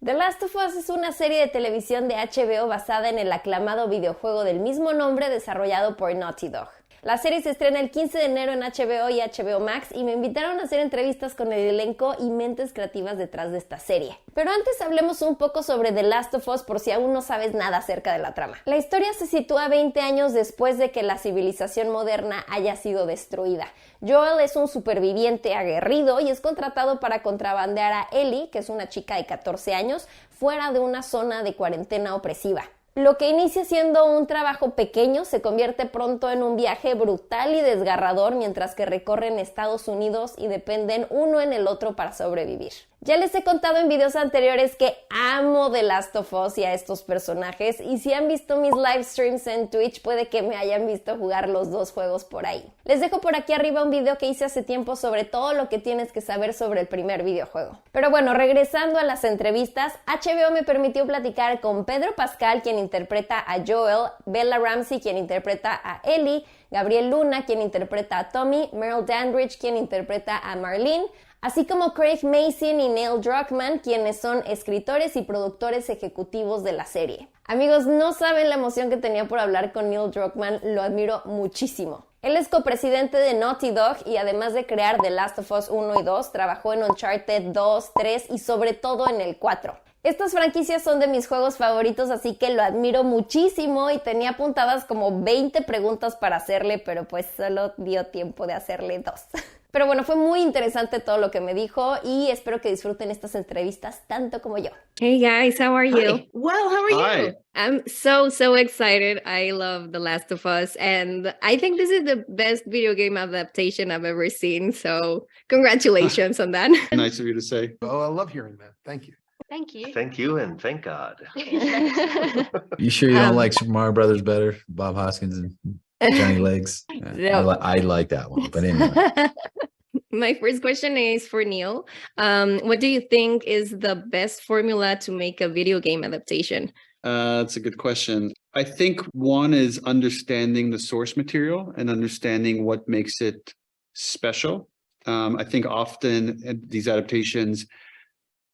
The Last of Us es una serie de televisión de HBO basada en el aclamado videojuego del mismo nombre desarrollado por Naughty Dog. La serie se estrena el 15 de enero en HBO y HBO Max y me invitaron a hacer entrevistas con el elenco y mentes creativas detrás de esta serie. Pero antes hablemos un poco sobre The Last of Us por si aún no sabes nada acerca de la trama. La historia se sitúa 20 años después de que la civilización moderna haya sido destruida. Joel es un superviviente aguerrido y es contratado para contrabandear a Ellie, que es una chica de 14 años, fuera de una zona de cuarentena opresiva. Lo que inicia siendo un trabajo pequeño se convierte pronto en un viaje brutal y desgarrador mientras que recorren Estados Unidos y dependen uno en el otro para sobrevivir. Ya les he contado en videos anteriores que amo The Last of Us y a estos personajes, y si han visto mis live streams en Twitch puede que me hayan visto jugar los dos juegos por ahí. Les dejo por aquí arriba un video que hice hace tiempo sobre todo lo que tienes que saber sobre el primer videojuego. Pero bueno, regresando a las entrevistas, HBO me permitió platicar con Pedro Pascal, quien interpreta a Joel, Bella Ramsey, quien interpreta a Ellie, Gabriel Luna, quien interpreta a Tommy, Merle Dandridge, quien interpreta a Marlene, así como Craig Mazin y Neil Druckmann, quienes son escritores y productores ejecutivos de la serie. Amigos, no saben la emoción que tenía por hablar con Neil Druckmann, lo admiro muchísimo. Él es copresidente de Naughty Dog y además de crear The Last of Us 1 y 2, trabajó en Uncharted 2, 3 y sobre todo en el 4. Estas franquicias son de mis juegos favoritos, así que lo admiro muchísimo y tenía apuntadas como 20 preguntas para hacerle, pero pues solo dio tiempo de hacerle 2. Pero bueno, fue muy interesante todo lo que me dijo y espero que disfruten estas entrevistas tanto como yo. Hey guys, how are you? Hi. Well, how are you? I'm so excited. I love The Last of Us, and I think this is the best video game adaptation I've ever seen. So congratulations on that. Nice of you to say. Oh, I love hearing that. Thank you. Thank you. Thank you and thank God. You sure you don't like Super Mario Brothers better? Bob Hoskins and Johnny Legs. No. I like that one, but anyway. My first question is for Neil. What do you think is the best formula to make a video game adaptation? That's a good question. I think one is understanding the source material and understanding what makes it special. I think often these adaptations,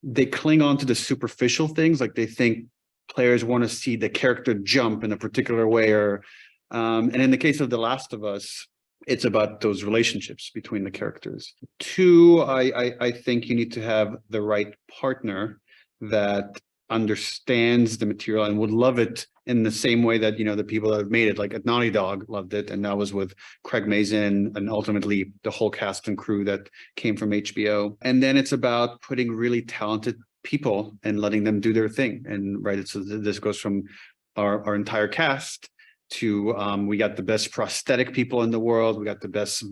they cling on to the superficial things, like they think players want to see the character jump in a particular way, or and in the case of The Last of Us, it's about those relationships between the characters. Two, I think you need to have the right partner that understands the material and would love it in the same way that, you know, the people that have made it, like at Naughty Dog, loved it. And that was with Craig Mazin and ultimately the whole cast and crew that came from HBO. And then it's about putting really talented people and letting them do their thing. And right, so this goes from our entire cast to we got the best prosthetic people in the world. We got the best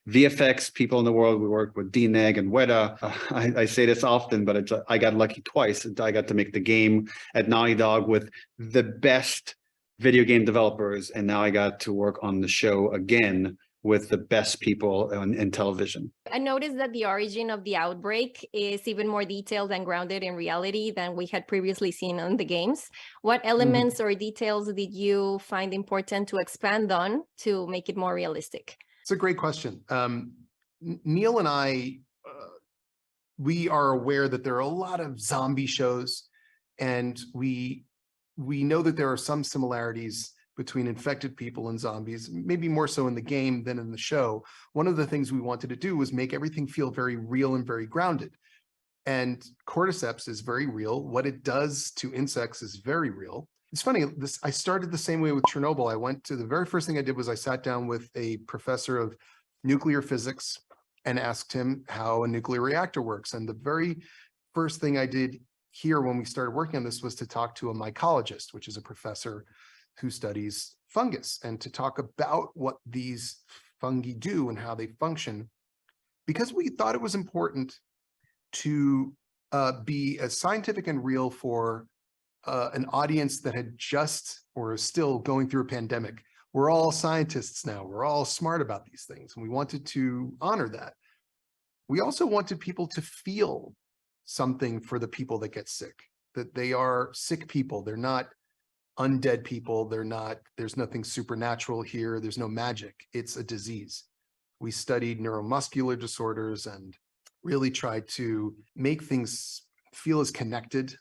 VFX people in the world. We work with D-Neg and Weta. I say this often, but I got lucky twice. I got to make the game at Naughty Dog with the best video game developers, and now I got to work on the show again with the best people in television. I noticed that the origin of the outbreak is even more detailed and grounded in reality than we had previously seen on the games. What elements or details did you find important to expand on to make it more realistic? It's a great question. Neil and I, we are aware that there are a lot of zombie shows, and we know that there are some similarities between infected people and zombies, maybe more so in the game than in the show. One of the things we wanted to do was make everything feel very real and very grounded. And cordyceps is very real. What it does to insects is very real. It's funny, I started the same way with Chernobyl. I went to, the very first thing I did was I sat down with a professor of nuclear physics and asked him how a nuclear reactor works. And the very first thing I did here when we started working on this was to talk to a mycologist, which is a professor who studies fungus, and to talk about what these fungi do and how they function, because we thought it was important to be as scientific and real for an audience that had just or is still going through a pandemic. We're all scientists now. We're all smart about these things, and we wanted to honor that. We also wanted people to feel something for the people that get sick, that they are sick people. They're not undead people. They're not, there's nothing supernatural here. There's no magic. It's a disease. We studied neuromuscular disorders and really tried to make things feel as connected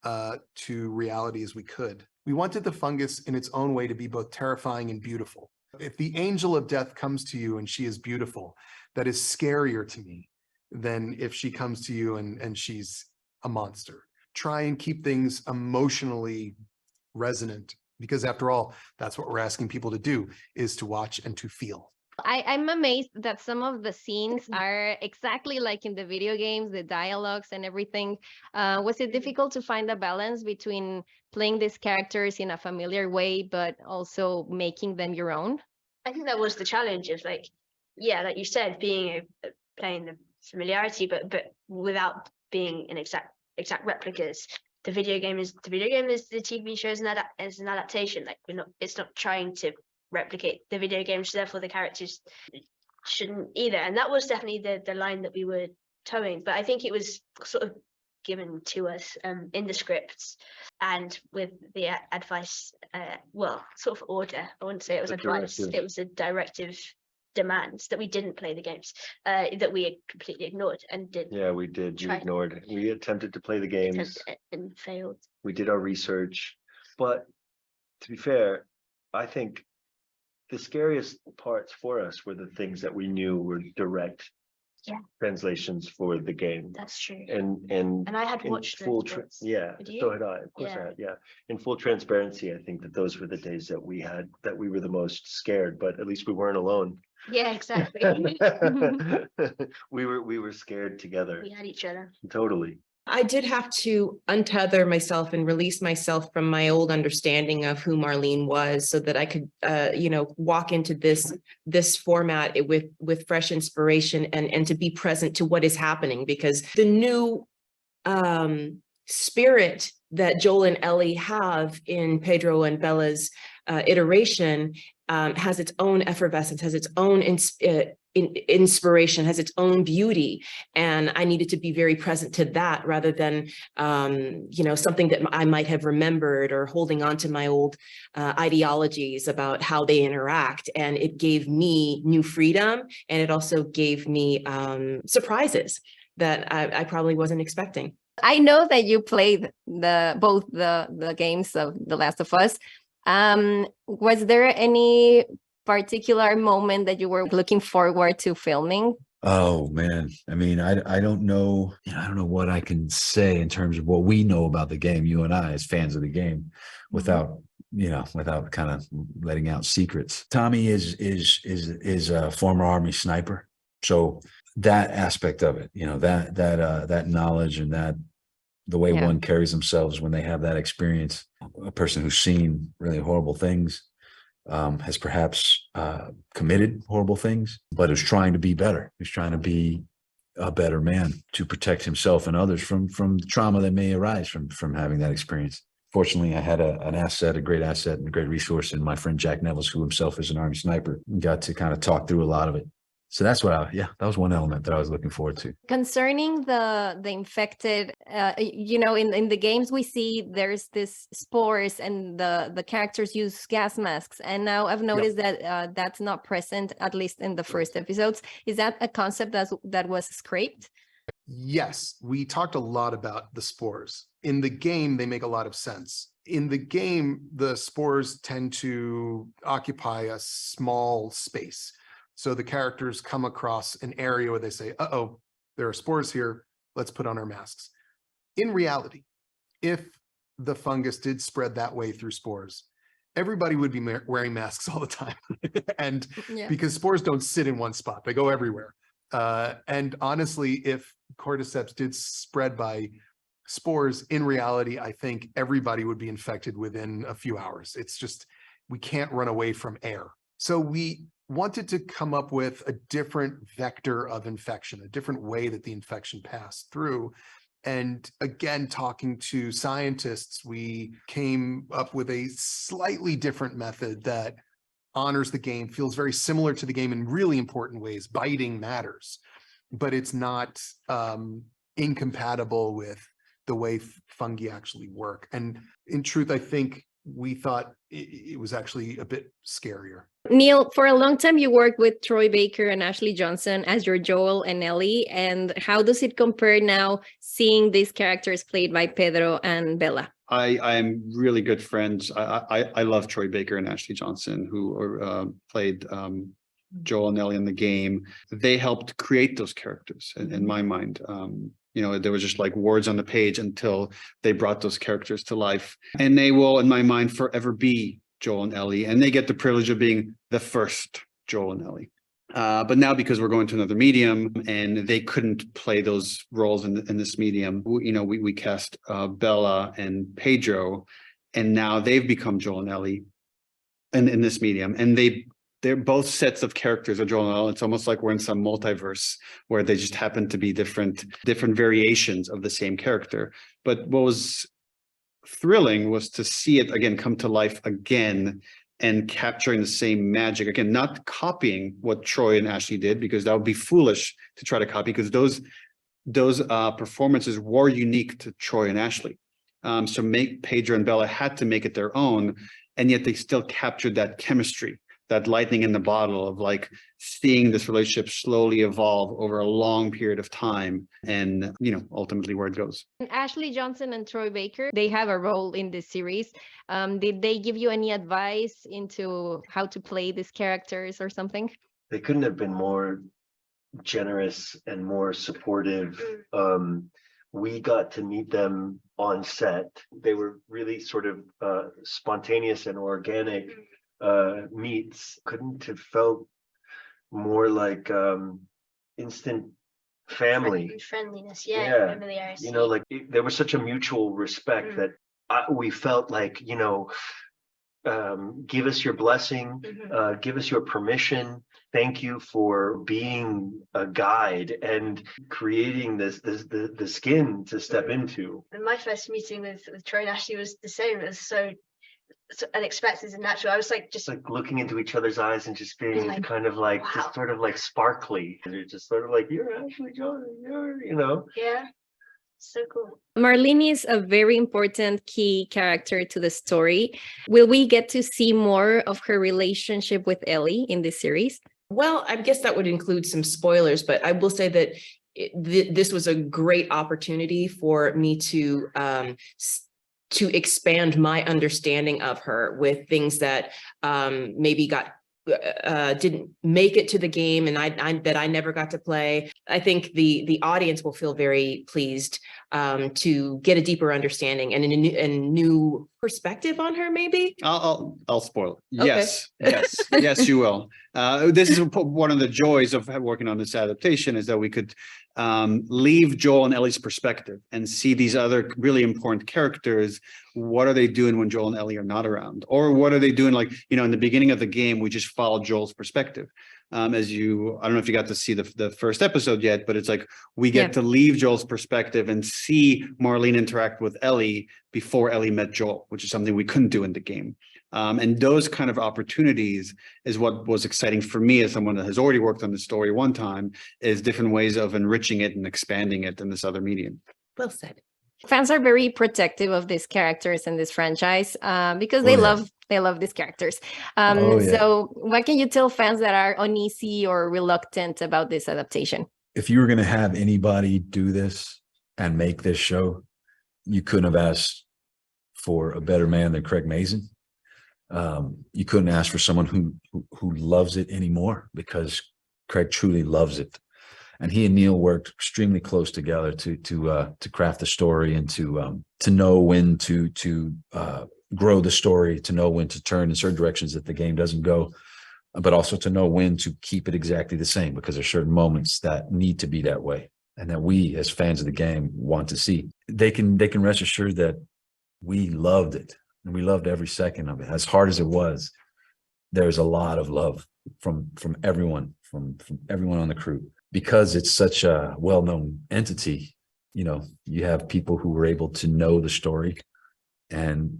to reality as we could. We wanted the fungus in its own way to be both terrifying and beautiful. If the angel of death comes to you and she is beautiful, that is scarier to me than if she comes to you and she's a monster. Try and keep things emotionally resonant, because after all, that's what we're asking people to do, is to watch and to feel. I'm amazed that some of the scenes are exactly like in the video games, the dialogues and everything. Was it difficult to find a balance between playing these characters in a familiar way, but also making them your own? I think that was the challenge of like you said, playing the familiarity, but without being an exact replicas. The video game is the TV show is an adaptation. Like it's not trying to replicate the video games, therefore the characters shouldn't either. And that was definitely the line that we were towing. But I think it was sort of given to us in the scripts and with the advice, sort of order. I wouldn't say it was advice. It was a directive demands that we didn't play the games, that we completely ignored and did. Yeah, we did. We ignored. We attempted to play the games and failed. We did our research, but to be fair, I think the scariest parts for us were the things that we knew were direct translations for the game. That's true. And I had watched so had I. Of course I had. Yeah. In full transparency, I think that those were the days that we were the most scared, but at least we weren't alone. Yeah, exactly. we were scared together. We had each other. Totally. I did have to untether myself and release myself from my old understanding of who Marlene was, so that I could, walk into this format with fresh inspiration and to be present to what is happening, because the new spirit that Joel and Ellie have in Pedro and Bella's iteration has its own effervescence, has its own inspiration, has its own beauty. And I needed to be very present to that, rather than, something that I might have remembered or holding on to my old ideologies about how they interact. And it gave me new freedom. And it also gave me surprises that I probably wasn't expecting. I know that you played both the games of The Last of Us. Was there any particular moment that you were looking forward to filming? Oh man, I mean, I don't know. I don't know what I can say in terms of what we know about the game, you and I as fans of the game, without kind of letting out secrets. Tommy is a former Army sniper, so that aspect of it, that knowledge and that the way one carries themselves when they have that experience. A person who's seen really horrible things, has perhaps committed horrible things, but is trying to be better. He's trying to be a better man to protect himself and others from trauma that may arise from having that experience. Fortunately, I had a great asset and a great resource in my friend Jack Nevels, who himself is an Army sniper, and got to kind of talk through a lot of it. So that's what that was one element that I was looking forward to. Concerning the infected, in the games we see there's this spores and the characters use gas masks. And now I've noticed that that's not present, at least in the first episodes. Is that a concept that was scraped? Yes, we talked a lot about the spores. In the game, they make a lot of sense. In the game, the spores tend to occupy a small space. So the characters come across an area where they say, uh-oh, there are spores here, let's put on our masks. In reality, if the fungus did spread that way through spores, everybody would be wearing masks all the time. And because spores don't sit in one spot, they go everywhere. And honestly, if cordyceps did spread by spores, in reality, I think everybody would be infected within a few hours. It's just, we can't run away from air. So we wanted to come up with a different vector of infection, a different way that the infection passed through. And again, talking to scientists, we came up with a slightly different method that honors the game, feels very similar to the game in really important ways. Biting matters, but it's not incompatible with the way fungi actually work. And in truth, I think we thought it was actually a bit scarier. Neil, for a long time you worked with Troy Baker and Ashley Johnson as your Joel and Ellie, and how does it compare now seeing these characters played by Pedro and Bella? I am really good friends. I love Troy Baker and Ashley Johnson, who played Joel and Ellie in the game. They helped create those characters in my mind. There was just like words on the page until they brought those characters to life. And they will, in my mind, forever be Joel and Ellie. And they get the privilege of being the first Joel and Ellie. But now, because we're going to another medium and they couldn't play those roles in this medium, we cast Bella and Pedro, and now they've become Joel and Ellie in this medium. And they're both sets of characters of Joel and Ellie. It's almost like we're in some multiverse where they just happen to be different variations of the same character. But what was thrilling was to see it again come to life again and capturing the same magic again, not copying what Troy and Ashley did, because that would be foolish to try to copy, because those performances were unique to Troy and Ashley. So Pedro and Bella had to make it their own, and yet they still captured that chemistry, that lightning in the bottle of like seeing this relationship slowly evolve over a long period of time, and ultimately where it goes. Ashley Johnson and Troy Baker, they have a role in this series. Did they give you any advice into how to play these characters or something? They couldn't have been more generous and more supportive. We got to meet them on set. They were really sort of spontaneous and organic meets. Couldn't have felt more like instant family. Friendliness, familiarity. There was such a mutual respect that we felt like, give us your blessing, give us your permission. Thank you for being a guide and creating the skin to step into. And my first meeting with Troy and Ashley was the same. It was so unexpected and natural. I was just looking into each other's eyes and just being kind of like, wow, just sort of like sparkly. And you're just sort of like, you're Ashley Johnson, Yeah. So cool. Marlene is a very important key character to the story. Will we get to see more of her relationship with Ellie in this series? Well, I guess that would include some spoilers, but I will say that this was a great opportunity for me to expand my understanding of her with things that maybe didn't make it to the game and I never got to play. I think the audience will feel very pleased to get a deeper understanding and a new perspective on her. Maybe I'll spoil it. Okay. Yes, you will. This is one of the joys of working on this adaptation, is that we could leave Joel and Ellie's perspective and see these other really important characters. What are they doing when Joel and Ellie are not around? Or what are they doing? Like, in the beginning of the game, we just follow Joel's perspective. I don't know if you got to see the first episode yet, but it's like we get to leave Joel's perspective and see Marlene interact with Ellie before Ellie met Joel, which is something we couldn't do in the game. And those kind of opportunities is what was exciting for me as someone that has already worked on the story one time, is different ways of enriching it and expanding it in this other medium. Well said. Fans are very protective of these characters in this franchise because they love these characters. So what can you tell fans that are uneasy or reluctant about this adaptation? If you were going to have anybody do this and make this show, you couldn't have asked for a better man than Craig Mazin. You couldn't ask for someone who loves it anymore, because Craig truly loves it. And he and Neil worked extremely close together to craft the story and to know when to grow the story, to know when to turn in certain directions that the game doesn't go, but also to know when to keep it exactly the same, because there's certain moments that need to be that way and that we as fans of the game want to see. They can rest assured that we loved it, and we loved every second of it. As hard as it was, there's a lot of love from everyone on the crew. Because it's such a well-known entity, you have people who were able to know the story and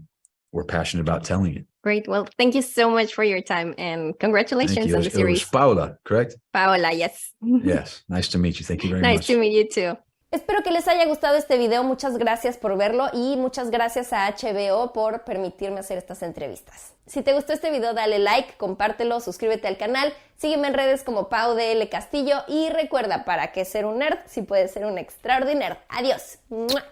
were passionate about telling it. Great. Well, thank you so much for your time, and congratulations on the series. It was Paola, correct? Paola, yes. Yes. Nice to meet you. Thank you very much. Nice to meet you too. Espero que les haya gustado este video, muchas gracias por verlo y muchas gracias a HBO por permitirme hacer estas entrevistas. Si te gustó este video dale like, compártelo, suscríbete al canal, sígueme en redes como Paola Del Castillo y recuerda, ¿para qué ser un nerd si puedes ser un extraordinario? Adiós. ¡Mua!